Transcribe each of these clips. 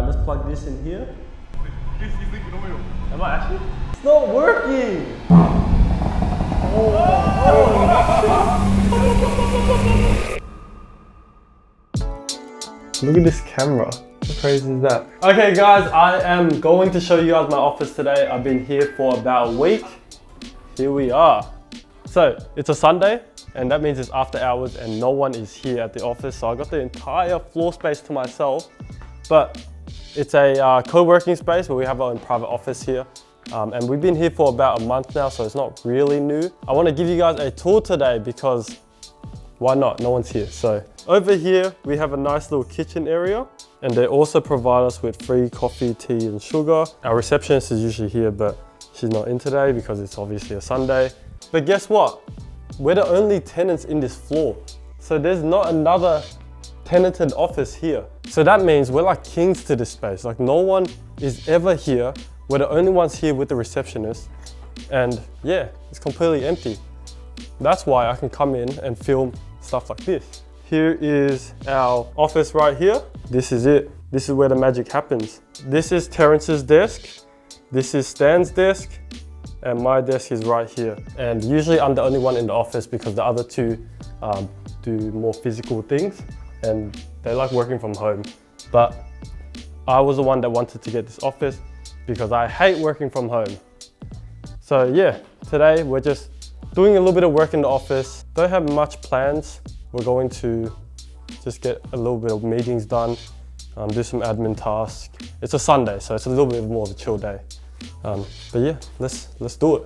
let's plug this in here. Am I actually? It's not working! Look at this camera. How crazy is that? Okay guys, I am going to show you guys my office today. I've been here for about a week. Here we are. So it's a Sunday and that means it's after hours and no one is here at the office. So I got the entire floor space to myself, but it's a co-working space where we have our own private office here. And we've been here for about a month now, so it's not really new. I want to give you guys a tour today because why not? No one's here. So over here, we have a nice little kitchen area and they also provide us with free coffee, tea and sugar. Our receptionist is usually here, but she's not in today because it's obviously a Sunday. But guess what? We're the only tenants in this floor. So there's not another tenanted office here. So that means we're like kings to this space. Like no one is ever here. We're the only ones here with the receptionist. And yeah, it's completely empty. That's why I can come in and film stuff like this. Here is our office right here. This is it. This is where the magic happens. This is Terrence's desk. This is Stan's desk. And my desk is right here. And usually I'm the only one in the office because the other two do more physical things and they like working from home. But I was the one that wanted to get this office because I hate working from home. So yeah, today we're just doing a little bit of work in the office. Don't have much plans. We're going to just get a little bit of meetings done, do some admin tasks. It's a Sunday, so it's a little bit more of a chill day. But yeah, let's do it.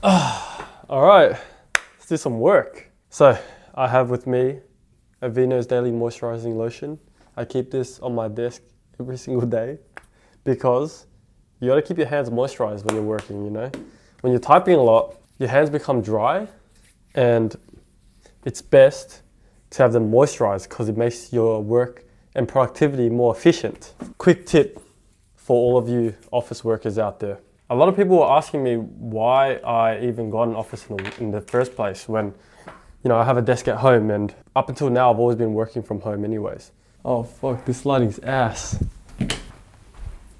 All right, let's do some work. So I have with me Aveeno's Daily Moisturizing Lotion. I keep this on my desk every single day because you gotta keep your hands moisturized when you're working, you know? When you're typing a lot, your hands become dry and it's best to have them moisturized because it makes your work and productivity more efficient. Quick tip for all of you office workers out there. A lot of people were asking me why I even got an office in the first place when, you know, I have a desk at home and up until now I've always been working from home anyways. Oh fuck, this lighting's ass.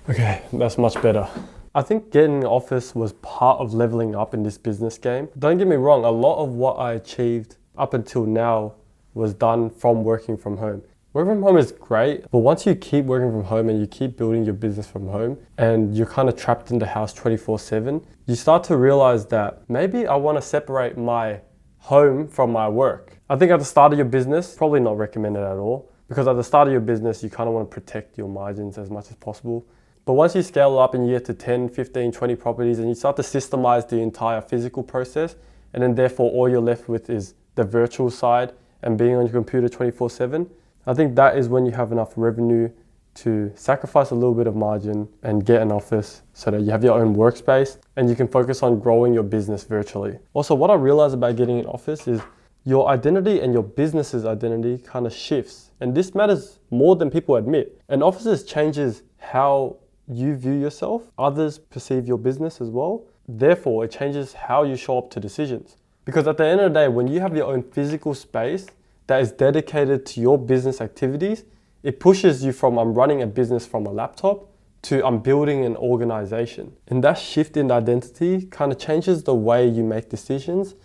Okay, that's much better. I think getting an office was part of leveling up in this business game. Don't get me wrong, a lot of what I achieved up until now was done from working from home. Working from home is great, but once you keep working from home and you keep building your business from home and you're kind of trapped in the house 24/7, you start to realize that maybe I want to separate my home from my work. I think at the start of your business, probably not recommended at all, because at the start of your business, you kind of want to protect your margins as much as possible. But once you scale up and you get to 10, 15, 20 properties and you start to systemize the entire physical process, and then therefore all you're left with is the virtual side and being on your computer 24/7, I think that is when you have enough revenue to sacrifice a little bit of margin and get an office so that you have your own workspace and you can focus on growing your business virtually. Also, what I realized about getting an office is your identity and your business's identity kind of shifts. And this matters more than people admit. An office changes how you view yourself, others perceive your business as well. Therefore, it changes how you show up to decisions. Because at the end of the day, when you have your own physical space that is dedicated to your business activities, it pushes you from I'm running a business from a laptop to I'm building an organization. And that shift in identity kind of changes the way you make decisions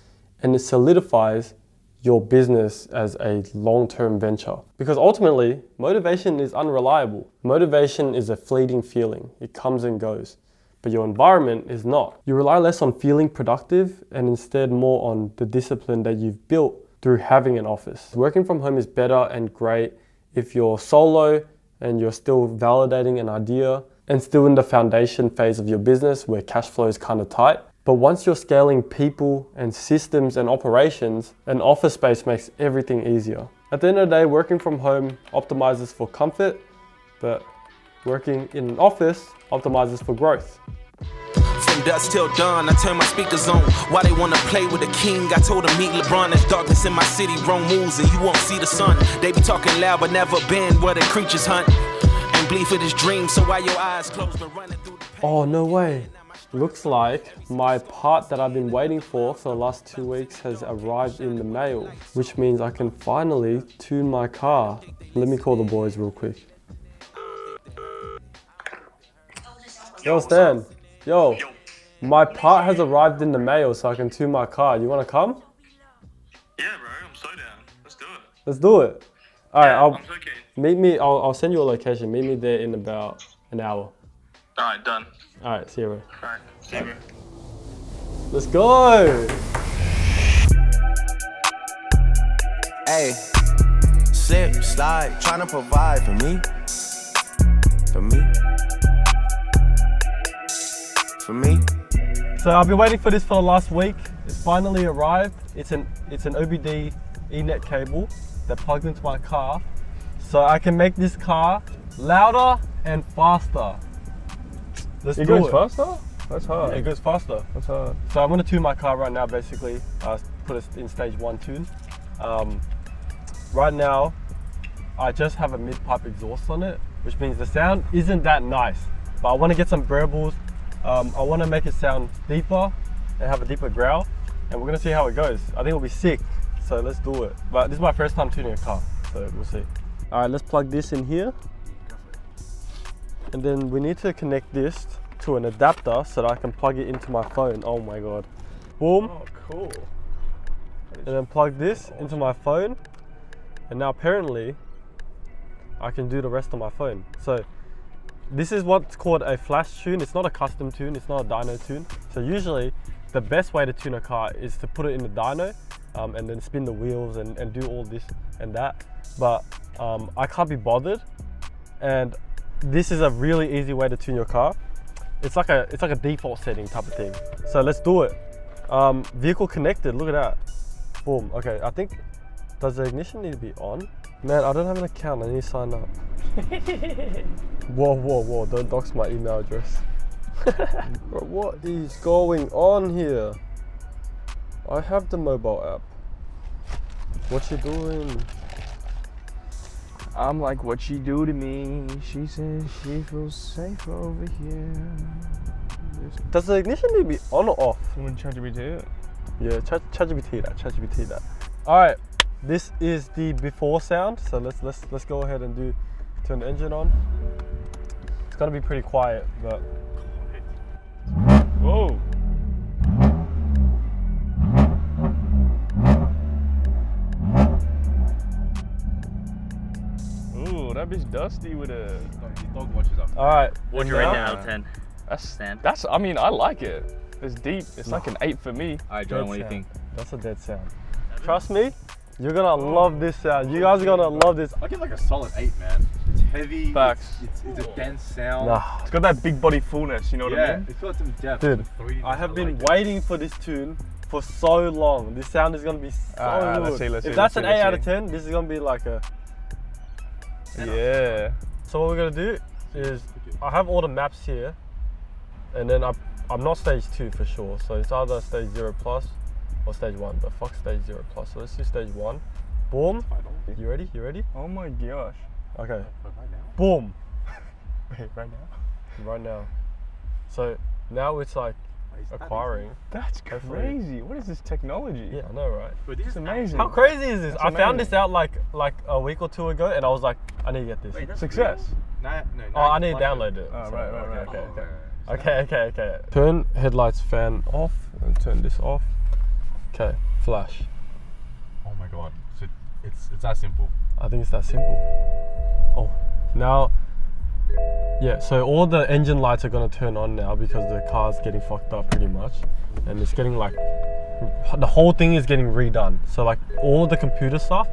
and it solidifies your business as a long-term venture. Because ultimately, motivation is unreliable. Motivation is a fleeting feeling. It comes and goes. But your environment is not. You rely less on feeling productive and instead more on the discipline that you've built through having an office. Working from home is better and great if you're solo and you're still validating an idea and still in the foundation phase of your business where cash flow is kind of tight. But once you're scaling people and systems and operations, an office space makes everything easier. At the end of the day, working from home optimizes for comfort, but working in an office optimizes for growth. From dusk till dawn, I turn my speakers on. Why they wanna play with the king? I told them meet LeBron. There's darkness in my city, wrong moves, and you won't see the sun. They be talking loud, but never been where the creatures hunt. And bleed for this dream, so why your eyes closed but running through the pain. Oh, no way. Looks like my part that I've been waiting for the last 2 weeks has arrived in the mail, which means I can finally tune my car. Let me call the boys real quick. Yo, Stan. Yo, my part has arrived in the mail so I can tune my car. You want to come? Yeah, bro, I'm so down. Let's do it. Let's do it. All right, Yeah, I'll I'm so keen. meet me. I'll send you a location. Meet me there in about an hour. Alright, done. All right, see you, bro. Alright, see you, bro. Let's go. Hey, slip, slide, tryna provide for me. For me. For me. So I've been waiting for this for the last week. It's finally arrived. It's an OBD Ethernet cable that plugs into my car, so I can make this car louder and faster. Let's do it. It goes faster? That's hard. Yeah, it goes faster. That's hard. So I'm gonna tune my car right now. Basically, put it in stage 1 tune. Right now, I just have a mid-pipe exhaust on it, which means the sound isn't that nice. But I want to get some burbles. I want to make it sound deeper and have a deeper growl, and we're gonna see how it goes. I think it'll be sick. So let's do it. But this is my first time tuning a car, so we'll see. All right, let's plug this in here, and then we need to connect this to an adapter so that I can plug it into my phone. Oh my god! Boom. Oh, cool. And then plug this into my phone, and now apparently I can do the rest on my phone. So this is what's called a flash tune. It's not a custom tune, it's not a dyno tune. So usually the best way to tune a car is to put it in the dyno and then spin the wheels and do all this and that. But I can't be bothered, and this is a really easy way to tune your car. It's like a default setting type of thing. So let's do it. Vehicle connected, look at that. Boom. Okay, I think, does the ignition need to be on? Man, I don't have an account, I need to sign up. Whoa, don't dox my email address. Bro, what is going on here? I have the mobile app. What you doing? I'm like, what she do to me? She says she feels safe over here. Does the ignition need to be on or off? You want to ChatGPT it? Yeah, ChatGPT that. All right, this is the before sound. So let's go ahead and turn the engine on. It's gonna be pretty quiet, but. Whoa. Ooh, that bitch dusty with a. Dog watches up. All right. What'd you rate that out of 10? That's. Stan? I mean, I like it. It's deep. It's like an 8 for me. Alright, Jordan, what do you think? That's a dead sound. Trust me, you're gonna love this sound. You guys are gonna love this. I'll give like a solid 8, man. It's heavy. Facts. It's a dense sound. Nah. It's got that big body fullness, you know what I Yeah, mean? it's got some depth. Dude, Some I have been waiting for this tune for so long. This sound is gonna be so good. let's see, let's if see, that's let's an see, 8 out let's of see. 10, this is gonna be like a. Yeah. So what we're gonna do is, I have all the maps here, and then I'm not stage 2 for sure. So it's either stage 0 plus or stage 1, but fuck stage 0 plus. So let's do stage 1. Boom. You ready? You ready? Oh my gosh. Okay. Boom. Wait, right now? Right now. So now it's like acquiring. That's Hopefully. crazy. What is this technology? Yeah, I know, right? It's amazing. How crazy is this? That's I found amazing. this out like a week or 2 ago, and I was like, I need to get this. Success. No, Oh, I need to download it. Oh, So, right. Okay. Turn headlights fan off and turn this off. Okay, flash. Oh my god. So it's that simple. I think it's that simple. Oh, now, yeah, so all the engine lights are gonna turn on now because the car's getting fucked up pretty much. And it's getting like, the whole thing is getting redone. So like all the computer stuff,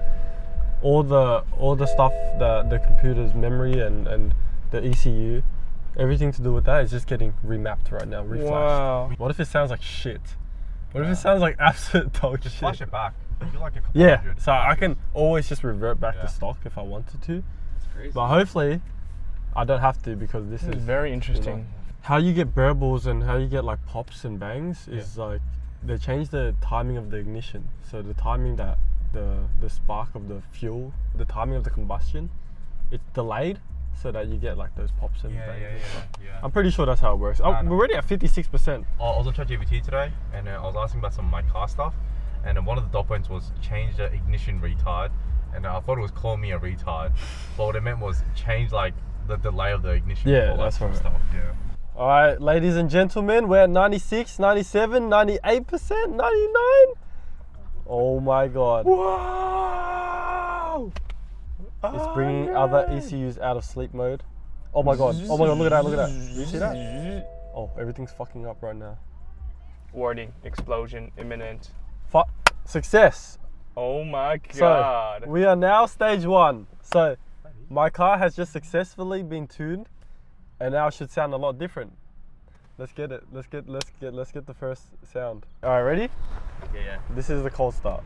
all the stuff, the computer's memory and the ECU, everything to do with that is just getting remapped right now, reflashed. Wow. What if it sounds like shit? What if it sounds like absolute dog shit? Flash it back. You feel like a couple Yeah, hundred. so I can always just revert back Yeah. to stock if I wanted to. It's crazy. But hopefully, I don't have to because this This is is very interesting. how you get burbles and how you get like pops and bangs is like they change the timing of the ignition. So the timing that the spark of the fuel, the timing of the combustion, it's delayed so that you get like those pops and bangs. Yeah. I'm pretty sure that's how it works. Oh, Nah, nah. we're already at 56%. I was on ChatGPT today, and I was asking about some of my car stuff, and one of the dot points was change the ignition retard and I thought it was calling me a retard. But what it meant was change like the delay of the ignition. Yeah, all that that's sort of right. stuff. Yeah. All right, ladies and gentlemen, we're at 96, 97, 98%, 99. Oh my God. Wow! It's bringing other ECUs out of sleep mode. Oh my God. Oh my God, look at that, look at that. Do you see that? Oh, everything's fucking up right now. Warning, explosion imminent. Success. Oh my So, God. we are now stage 1. So, my car has just successfully been tuned, and now it should sound a lot different. Let's get it. Let's get the first sound. All right, ready? Yeah. This is the cold start.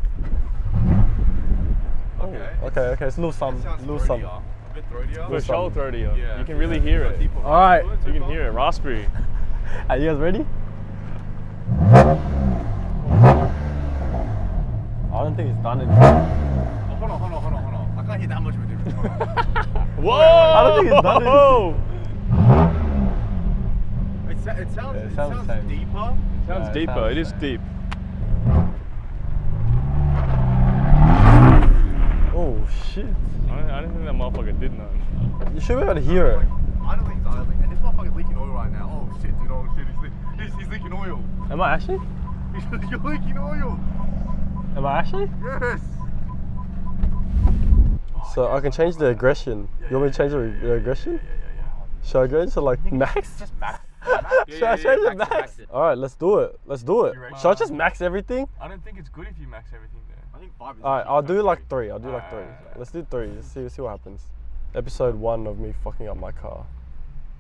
Okay. Okay. It's a little some. Sounds Little some. throatier. A bit throatier. For sure, 30. Yeah. You can really hear it. All right. You can hear it. Raspberry. Are you guys ready? I don't think it's done anything. Hold on. I can't hear that much of a difference. Whoa! I don't think it's done anything. It sounds the same. deeper. Sounds it deeper. sounds It is the deep. Oh shit! I didn't think that motherfucker did nothing. You should be able to hear it. I don't think it's idling. And this motherfucker's leaking oil right now. Oh shit, dude. Oh shit. He's leaking oil. Am I actually? You're leaking oil. Am I actually? Yes. So I can change the aggression. You want me to change the aggression? Yeah. Should I go into like max? Just max. Should I change it max? All right, let's do it. You ready? Should I just max everything? I don't think it's good if you max everything there. I think 5 is. All right, I'll do like 3. I'll do like 3. Alright. Let's do 3. Let's see what happens. Episode 1 of me fucking up my car.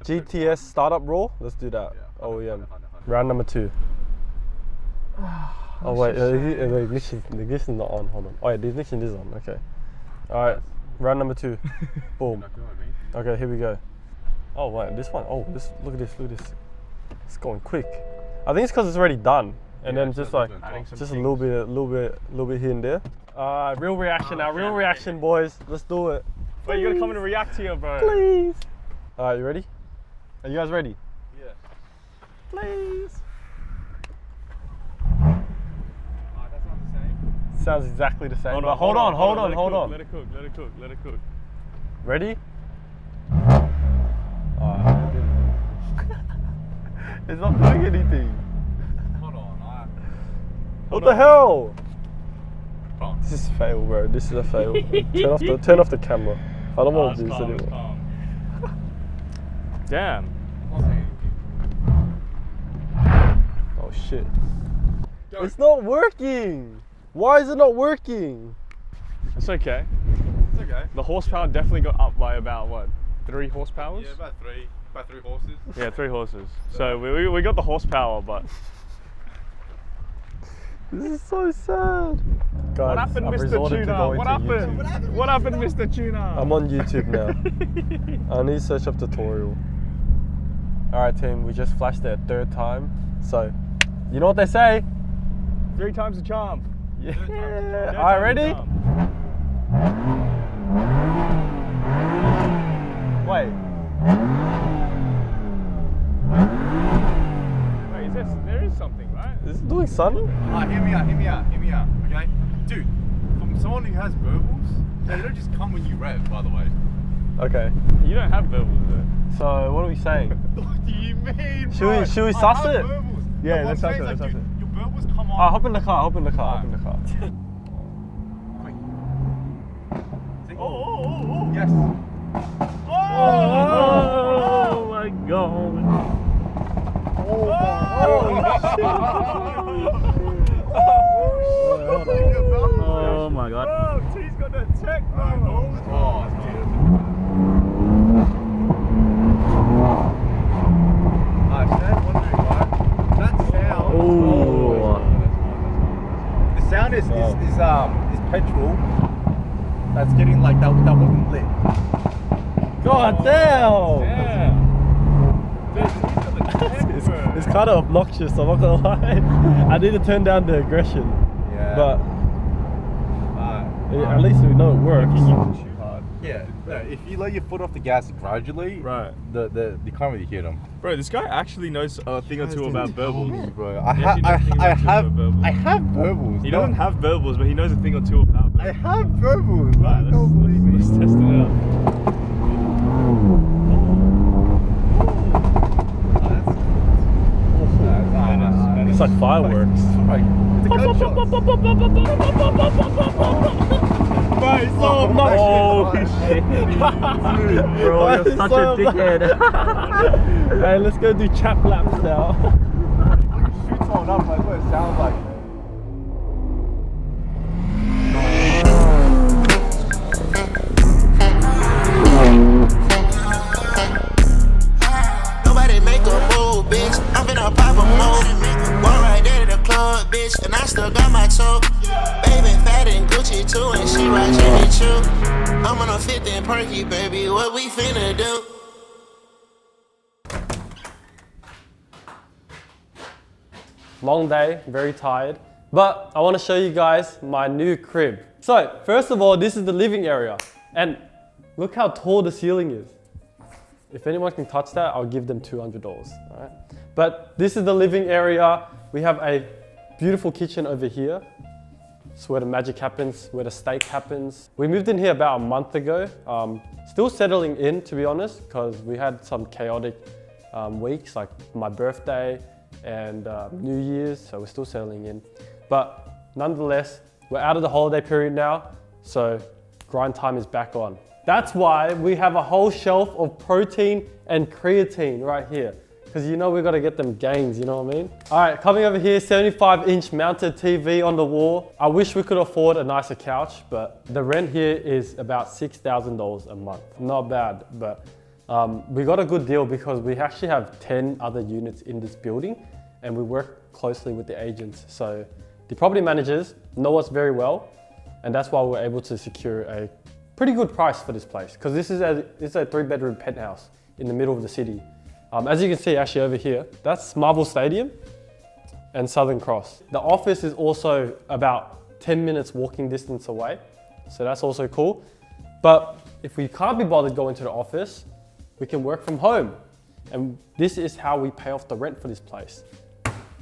GTS startup raw. Let's do that. Yeah, OEM. 100. Round number 2. Oh wait, the ignition's not on. Hold on. Oh yeah, the ignition is on. Okay. All right. Round number 2. Boom. Okay, here we go. Oh wait, this one. Oh, this. Look at this. It's going quick. I think it's because it's already done, and then just like just a little bit here and there. Real reaction now. Real reaction, boys. Let's do it. Wait, you gotta come and react here, bro. Please. All right, you ready? Are you guys ready? Yeah. Please. That's not the same. Sounds exactly the same. Hold but on. hold on. Let it cook. Ready? It's not doing anything. Hold on. What the hell? Calm. This is a fail, bro. This is a fail. Turn off the camera. I don't want to do this anymore. Damn. Not saying anything. Oh shit. It's not working. Why is it not working? It's okay. It's okay. The horsepower definitely got up by about what? 3 horsepower? Yeah, about 3 horses. Yeah, 3 horses. So we got the horsepower, but This is so sad. Guys, what happened, I've Mr. resorted to Tuna? going What to happened? YouTube. What happened, Mr. Tuna? I'm on YouTube now. I need to search up tutorial. Alright team, we just flashed it a 3rd time. So, you know what they say? 3 times the charm. Yeah. Third Alright, time's the ready? charm. Wait. Wait, there is something, right? Is it doing something? Hear me out. Okay? Dude, from someone who has verbals, they don't just come when you rev, by the way. Okay. You don't have verbals though. So, what are we saying? What do you mean, Should bro? we suss I have it? verbals. Yeah, No, what let's I'm suss saying it, is, let's like, suss dude, your verbals come on. Hop in the car. Say, oh. Yes. Oh my god. Oh my god. Oh, T's got the tech, bro. Stand wondering, right? That sound. The sound is petrol that's getting like that wasn't lit. God damn! Yeah. It's kind of obnoxious, I'm not gonna lie. I need to turn down the aggression. Yeah. But at least we know it works. Yeah. No, if you let your foot off the gas gradually, Right. you can't really hear them. Bro, this guy actually knows a thing or two about verbals. Bro, He actually knows a thing or two about verbals. I have verbals. He doesn't have verbals, but he knows a thing or two about verbals. I have verbals. I Let's don't believe it. test it out. It's like fireworks. Right. It's a gunshot. Right, so much. Holy shit. Bro, you're such a dickhead. Hey, let's go do chap laps now. Shoot someone up, like what it sounds like. Nobody make a move, bitch. I'm finna pop a move. One right there to the club, bitch, and I still got my toe. Baby fat and Gucci too, and she right Jimmy Choo. I'm on a 50 and perky, baby. What we finna do? Long day, very tired. But I want to show you guys my new crib. So, first of all, this is the living area. And look how tall the ceiling is. If anyone can touch that, I'll give them $200, all right? But this is the living area. We have a beautiful kitchen over here. It's where the magic happens, where the steak happens. We moved in here about a month ago. Still settling in, to be honest, because we had some chaotic weeks, like my birthday and New Year's, so we're still settling in. But nonetheless, we're out of the holiday period now, so grind time is back on. That's why we have a whole shelf of protein and creatine right here, because you know we've got to get them gains, you know what I mean? All right, coming over here, 75-inch mounted TV on the wall. I wish we could afford a nicer couch, but the rent here is about $6,000 a month. Not bad, but we got a good deal because we actually have 10 other units in this building, and we work closely with the agents. So the property managers know us very well, and that's why we're able to secure a pretty good price for this place, because this is a 3-bedroom penthouse in the middle of the city. As you can see actually over here, that's Marvel Stadium and Southern Cross. The office is also about 10 minutes walking distance away, so that's also cool. But if we can't be bothered going to the office, we can work from home. And this is how we pay off the rent for this place.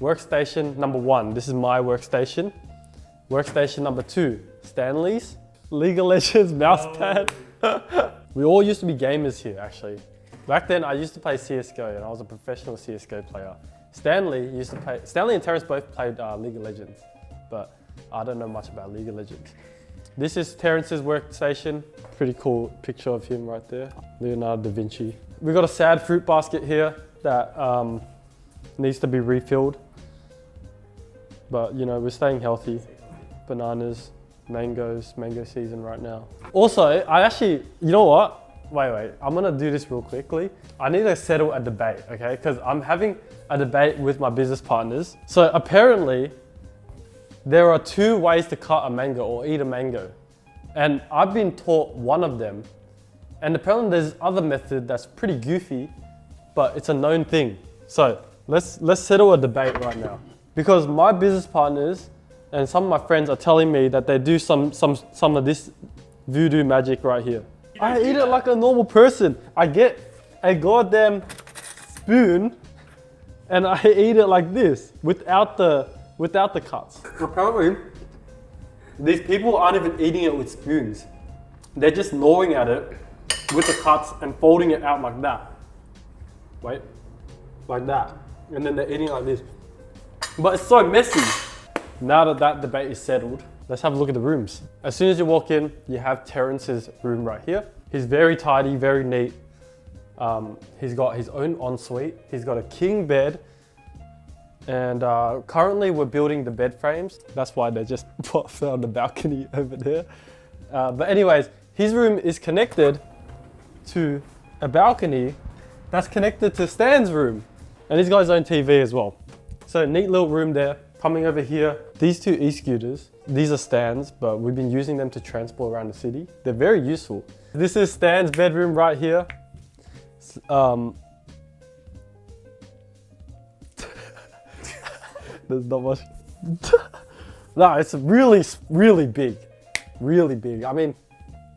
Workstation number 1, this is my workstation. Workstation number 2, Stanley's. League of Legends mouse pad. We all used to be gamers here actually. Back then I used to play CSGO and I was a professional CSGO player. Stanley and Terrence both played League of Legends, but I don't know much about League of Legends. This is Terrence's workstation. Pretty cool picture of him right there. Leonardo da Vinci. We've got a sad fruit basket here that needs to be refilled. But you know, we're staying healthy. Bananas, mangoes, mango season right now. Also, you know what? Wait, I'm gonna do this real quickly. I need to settle a debate, okay? Because I'm having a debate with my business partners. So apparently, there are 2 ways to cut a mango or eat a mango. And I've been taught one of them. And apparently there's other method that's pretty goofy, but it's a known thing. So let's settle a debate right now. Because my business partners and some of my friends are telling me that they do some of this voodoo magic right here. I eat it like a normal person. I get a goddamn spoon and I eat it like this without the cuts. Apparently, these people aren't even eating it with spoons. They're just gnawing at it with the cuts and folding it out like that. Wait, like that. And then they're eating it like this. But it's so messy. Now that that debate is settled, let's have a look at the rooms. As soon as you walk in, you have Terrence's room right here. He's very tidy, very neat. He's got his own ensuite. He's got a king bed. And currently we're building the bed frames. That's why they just put on the balcony over there. But anyways, his room is connected to a balcony that's connected to Stan's room. And he's got his own TV as well. So neat little room there. Coming over here, these 2 e-scooters, these are Stan's, but we've been using them to transport around the city. They're very useful. This is Stan's bedroom right here. There's not much. No, it's really big. Really big. I mean,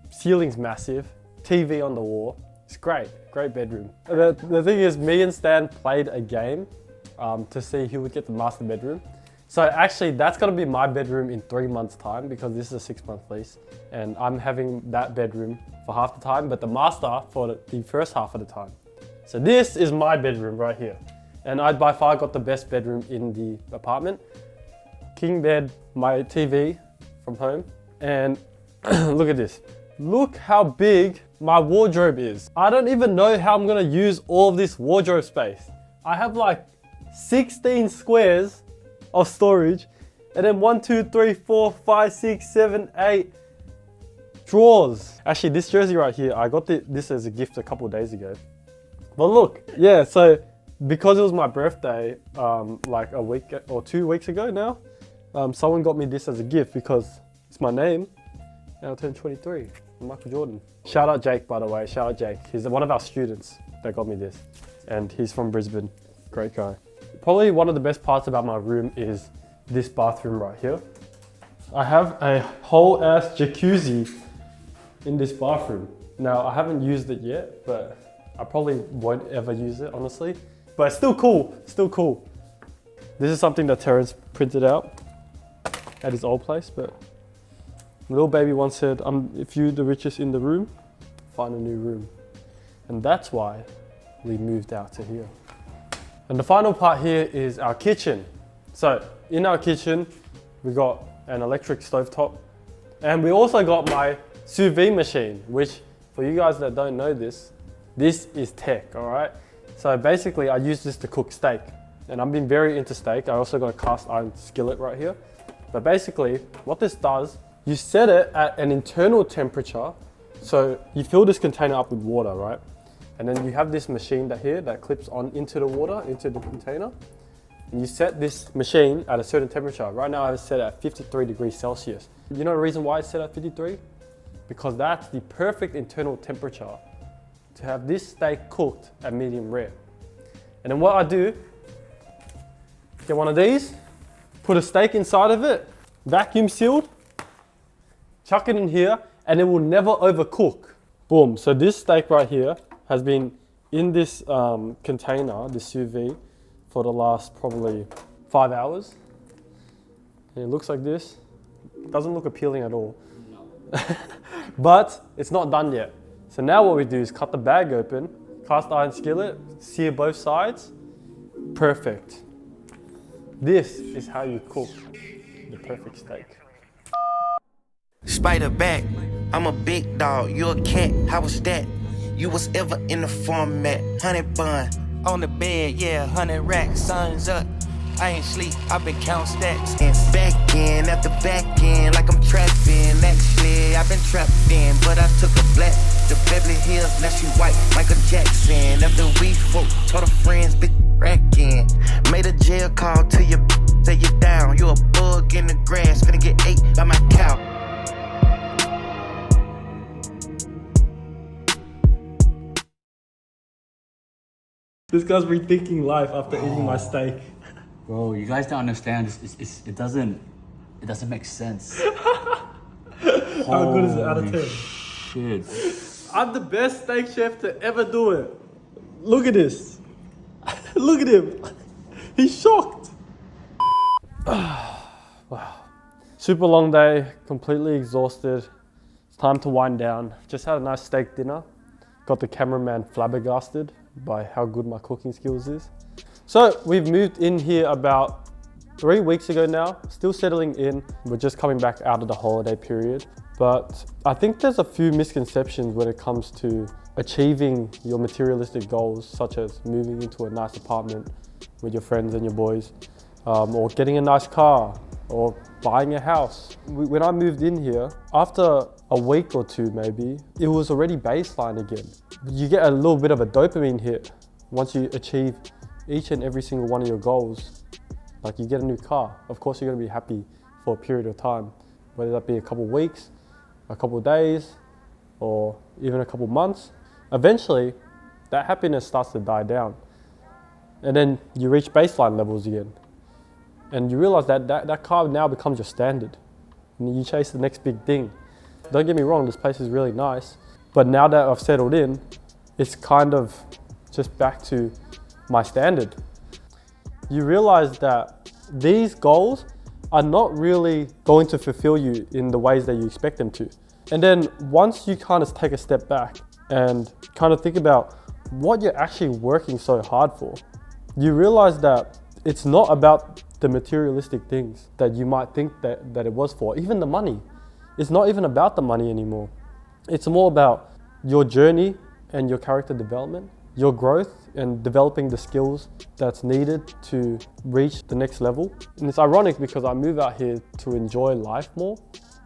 ceiling's massive, TV on the wall. It's great bedroom. The thing is, me and Stan played a game to see who would get the master bedroom. So actually that's gonna be my bedroom in 3 months time because this is a 6-month lease and I'm having that bedroom for half the time, but the master for the first half of the time. So this is my bedroom right here. And I by far got the best bedroom in the apartment. King bed, my TV from home. And look at this. Look how big my wardrobe is. I don't even know how I'm gonna use all of this wardrobe space. I have like 16 squares of storage and then 1, 2, 3, 4, 5, 6, 7, 8 drawers. Actually, this jersey right here, I got this as a gift a couple of days ago. But look, yeah, so because it was my birthday, like a week or 2 weeks ago now, someone got me this as a gift because it's my name and I turned 23, Michael Jordan. Shout out Jake, by the way, shout out Jake. He's one of our students that got me this and he's from Brisbane, great guy. Probably one of the best parts about my room is this bathroom right here. I have a whole ass jacuzzi in this bathroom. Now, I haven't used it yet, but I probably won't ever use it, honestly. But it's still cool, still cool. This is something that Terrence printed out at his old place, but little baby once said, if you're the richest in the room, find a new room. And that's why we moved out to here. And the final part here is our kitchen. So in our kitchen, we got an electric stovetop, and we also got my sous vide machine, which for you guys that don't know this is tech, all right? So basically I use this to cook steak, and I've been very into steak. I also got a cast iron skillet right here. But basically what this does, you set it at an internal temperature. So you fill this container up with water, right? And then you have this machine that clips on into the water, into the container. And you set this machine at a certain temperature. Right now I have it set at 53 degrees Celsius. You know the reason why it's set at 53? Because that's the perfect internal temperature to have this steak cooked at medium rare. And then what I do, get one of these, put a steak inside of it, vacuum sealed, chuck it in here, and it will never overcook. Boom, so this steak right here has been in this container, this sous vide, for the last probably 5 hours. And it looks like this. It doesn't look appealing at all. No. But it's not done yet. So now what we do is cut the bag open, cast iron skillet, sear both sides. Perfect. This is how you cook the perfect steak. Spider back, I'm a big dog, you a cat, how was that? You was ever in the format, 100 bun, on the bed, yeah, 100 racks, sun's up. I ain't sleep, I've been counting stacks. And back in, after back in, like I'm trapping. Actually, I've been trapped in, but I took a black to Beverly Hills, now she white, Michael Jackson. After we folk, told her friends, bitch, racking. Made a jail call to your say you down. You a bug in the grass, finna get ate by my cow. This guy's rethinking life after eating my steak. Bro, you guys don't understand. It doesn't make sense. How good is it out of 10? Shit. I'm the best steak chef to ever do it. Look at this. Look at him. He's shocked. Wow. Super long day, completely exhausted. It's time to wind down. Just had a nice steak dinner. Got the cameraman flabbergasted by how good my cooking skills is. So we've moved in here about 3 weeks ago now, still settling in. We're just coming back out of the holiday period. But I think there's a few misconceptions when it comes to achieving your materialistic goals, such as moving into a nice apartment with your friends and your boys, or getting a nice car, or buying a house. When I moved in here, after a week or two maybe, it was already baseline again. You get a little bit of a dopamine hit once you achieve each and every single one of your goals. Like you get a new car, of course you're gonna be happy for a period of time, whether that be a couple weeks, a couple days, or even a couple months. Eventually, that happiness starts to die down. And then you reach baseline levels again. And you realize that car now becomes your standard. And you chase the next big thing. Don't get me wrong, this place is really nice. But now that I've settled in, it's kind of just back to my standard. You realize that these goals are not really going to fulfill you in the ways that you expect them to. And then once you kind of take a step back and kind of think about what you're actually working so hard for, you realize that it's not about the materialistic things that you might think that it was for. Even the money. It's not even about the money anymore. It's more about your journey and your character development, your growth and developing the skills that's needed to reach the next level. And it's ironic because I move out here to enjoy life more,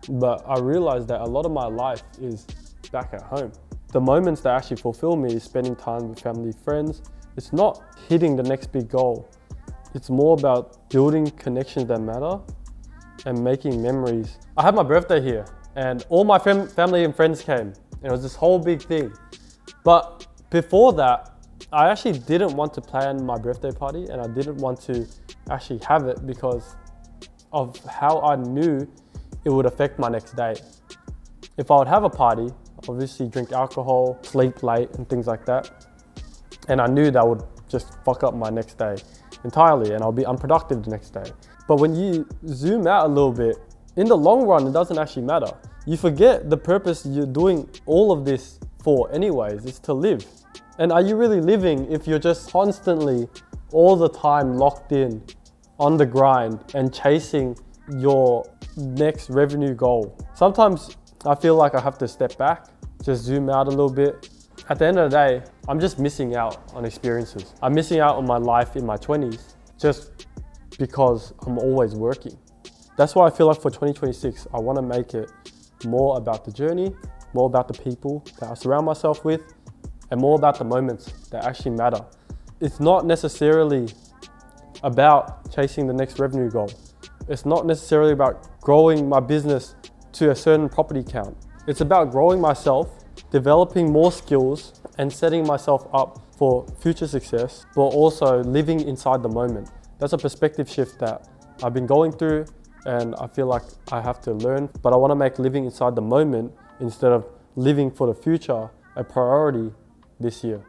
but I realize that a lot of my life is back at home. The moments that actually fulfill me is spending time with family, friends. It's not hitting the next big goal. It's more about building connections that matter and making memories. I had my birthday here and all my family and friends came. And it was this whole big thing. But before that, I actually didn't want to plan my birthday party and I didn't want to actually have it because of how I knew it would affect my next day. If I would have a party, obviously drink alcohol, sleep late and things like that. And I knew that would just fuck up my next day entirely and I'll be unproductive the next day. But when you zoom out a little bit, in the long run, it doesn't actually matter. You forget the purpose you're doing all of this for anyways, is to live. And are you really living if you're just constantly, all the time locked in on the grind and chasing your next revenue goal? Sometimes I feel like I have to step back, just zoom out a little bit. At the end of the day, I'm just missing out on experiences. I'm missing out on my life in my 20s just because I'm always working. That's why I feel like for 2026, I want to make it more about the journey, more about the people that I surround myself with, and more about the moments that actually matter. It's not necessarily about chasing the next revenue goal. It's not necessarily about growing my business to a certain property count. It's about growing myself, developing more skills, and setting myself up for future success, but also living inside the moment. That's a perspective shift that I've been going through and I feel like I have to learn, but I want to make living inside the moment instead of living for the future a priority this year.